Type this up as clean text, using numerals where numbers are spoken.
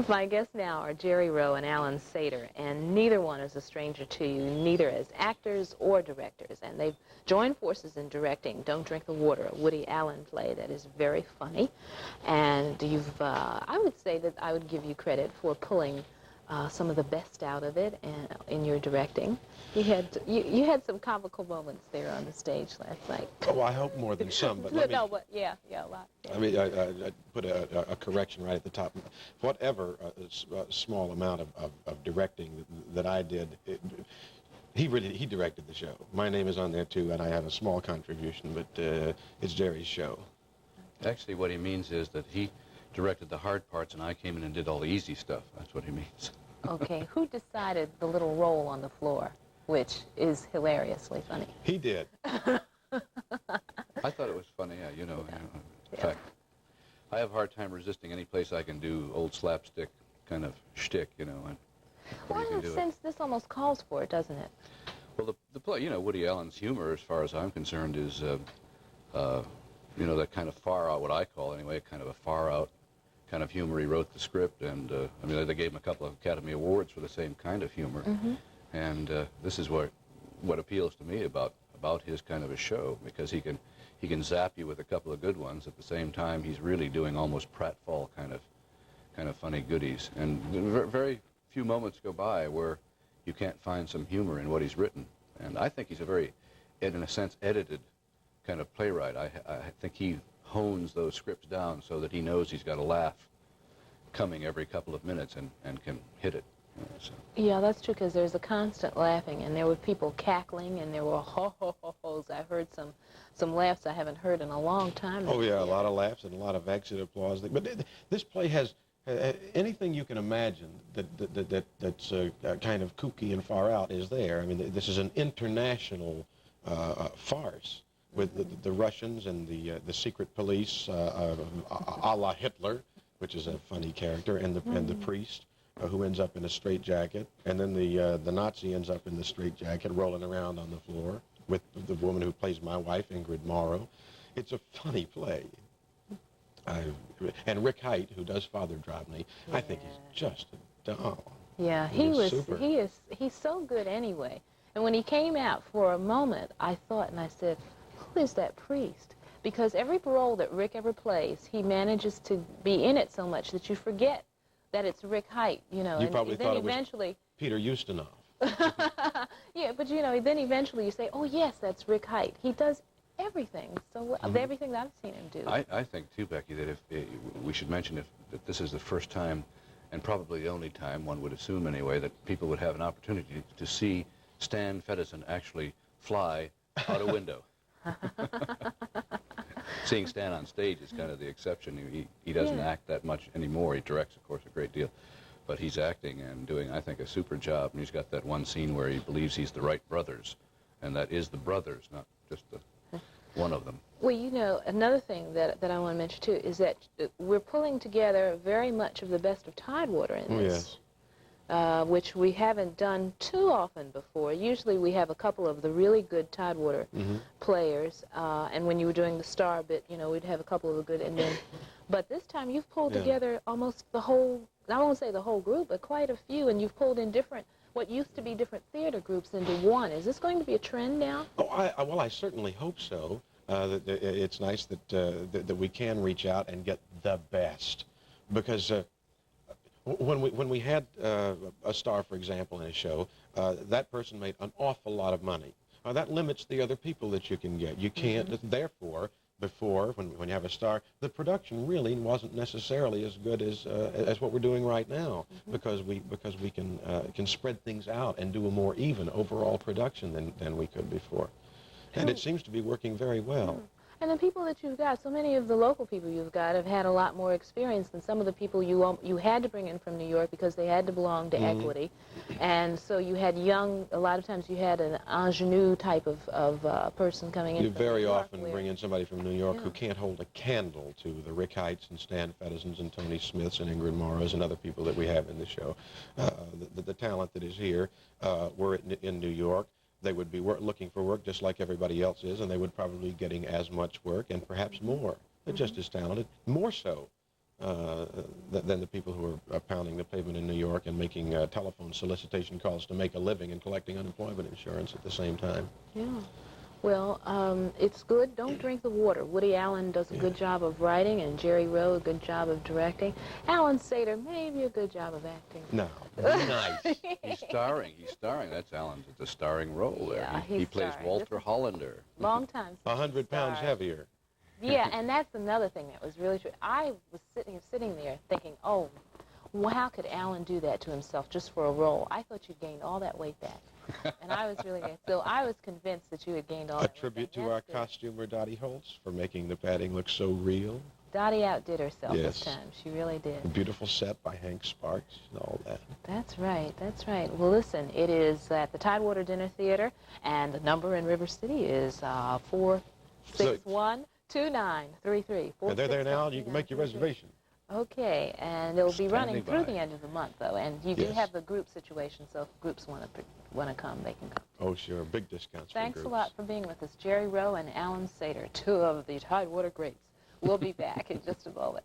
My guests now are Gerry Rowe and Alan Sater, and neither one is a stranger to you, neither as actors or directors. And they've joined forces in directing Don't Drink the Water, a Woody Allen play that is very funny. And I would say that I would give you credit for pulling some of the best out of it in your directing. You had some comical moments there on the stage last night. Oh, I hope more than some, but let me... No, but yeah, a lot. Yeah. I mean, I put a correction right at the top. Whatever small amount of directing that I did, he directed the show. My name is on there too, and I have a small contribution, but it's Gerry's show. Actually, what he means is that he directed the hard parts, and I came in and did all the easy stuff. That's what he means. Okay, who decided the little roll on the floor, which is hilariously funny? He did. I thought it was funny, yeah, you know. In fact, I have a hard time resisting any place I can do old slapstick kind of shtick, you know. And well, in a sense, this almost calls for it, doesn't it? Well, the play, you know, Woody Allen's humor, as far as I'm concerned, is, you know, that kind of far out, what I call anyway, kind of a far out kind of humor. He wrote the script, and I mean, they gave him a couple of Academy Awards for the same kind of humor. Mm-hmm. And this is what appeals to me about his kind of a show, because he can zap you with a couple of good ones at the same time. He's really doing almost pratfall kind of funny goodies, and very few moments go by where you can't find some humor in what he's written. And I think he's a very, in a sense, edited kind of playwright. I think he hones those scripts down so that he knows he's got a laugh coming every couple of minutes and can hit it. So. Yeah, that's true, because there's a constant laughing, and there were people cackling, and there were ho-ho-ho-hos. I heard some laughs I haven't heard in a long time. Oh, yeah, a lot of laughs and a lot of exit applause. But this play has anything you can imagine that's kind of kooky and far out is there. I mean, this is an international farce with the Russians and the secret police, a la Hitler, which is a funny character, and the priest, who ends up in a straitjacket, and then the Nazi ends up in the straitjacket rolling around on the floor with the woman who plays my wife, Ingrid Morrow. It's a funny play. And Rick Height, who does Father Drobny, I think he's just a doll. Yeah, he's so good anyway. And when he came out for a moment, I thought, and I said, who is that priest? Because every role that Rick ever plays, he manages to be in it so much that you forget that it's Rick Height, you know. You probably thought it was Peter Ustinov. Yeah, but you know, then eventually you say, oh yes, that's Rick Height. He does everything so well, everything that I've seen him do. I think too, Becky, that if we should mention that this is the first time, and probably the only time, one would assume anyway, that people would have an opportunity to see Stan Feddersen actually fly out a window. Seeing Stan on stage is kind of the exception. He doesn't act that much anymore. He directs, of course, a great deal. But he's acting and doing, I think, a super job. And he's got that one scene where he believes he's the Wright brothers. And that is the brothers, not just one of them. Well, you know, another thing that I want to mention, too, is that we're pulling together very much of the best of Tidewater in this. Yes. Which we haven't done too often before. Usually we have a couple of the really good Tidewater players, and when you were doing the star bit, you know, we'd have a couple of the good, and then, but this time you've pulled together almost the whole, I won't say the whole group, but quite a few, and you've pulled in what used to be different theater groups into one. Is this going to be a trend now? Oh, well, I certainly hope so. It's nice that we can reach out and get the best, because when we had a star, for example, in a show, that person made an awful lot of money. That limits the other people that you can get. You can't, therefore, before, when you have a star, the production really wasn't necessarily as good as what we're doing right now, because we can spread things out and do a more even overall production than we could before. And it seems to be working very well. And the people that you've got, so many of the local people you've got have had a lot more experience than some of the people you had to bring in from New York because they had to belong to Equity. And so you had a lot of times you had an ingenue type of person coming in. You very often bring in somebody from New York who can't hold a candle to the Rick Heights and Stan Feddersens and Tony Smiths and Ingrid Morrows and other people that we have in the show. The talent that is here were in New York. They would be looking for work just like everybody else is, and they would probably be getting as much work and perhaps more. They're just as talented, more so than the people who are pounding the pavement in New York and making telephone solicitation calls to make a living and collecting unemployment insurance at the same time. Yeah. Well, it's good. Don't drink the water. Woody Allen does a good job of writing, and Gerry Rowe a good job of directing. Alan Sater, maybe a good job of acting. No. Nice. He's starring. He's starring. That's Alan's. It's a starring role there. Yeah, He plays starring. Walter Hollander. Long time. 100 pounds Starring. heavier. Yeah, and that's another thing that was really true. I was sitting there thinking, oh, well, how could Alan do that to himself just for a role? I thought you gained all that weight back. And I was really, so I was convinced that you had gained all A that weight tribute back. to our That's good. costumer, Dottie Holtz, for making the padding look so real. Dottie outdid herself Yes. this time. She really did. A beautiful set by Hank Sparks and all that. That's right. That's right. Well, listen, it is at the Tidewater Dinner Theater, and the number in River City is 461-2933. And they're there now, and you can make your reservation. Okay, and it'll be running Standing through by. the end of the month, though, and you do Yes. have the group situation, so if groups want to come, they can come. Oh, sure. Big discounts for Thanks a groups. lot for being with us, Gerry Rowe and Alan Sater, two of the Tidewater greats. We'll be back in just a moment.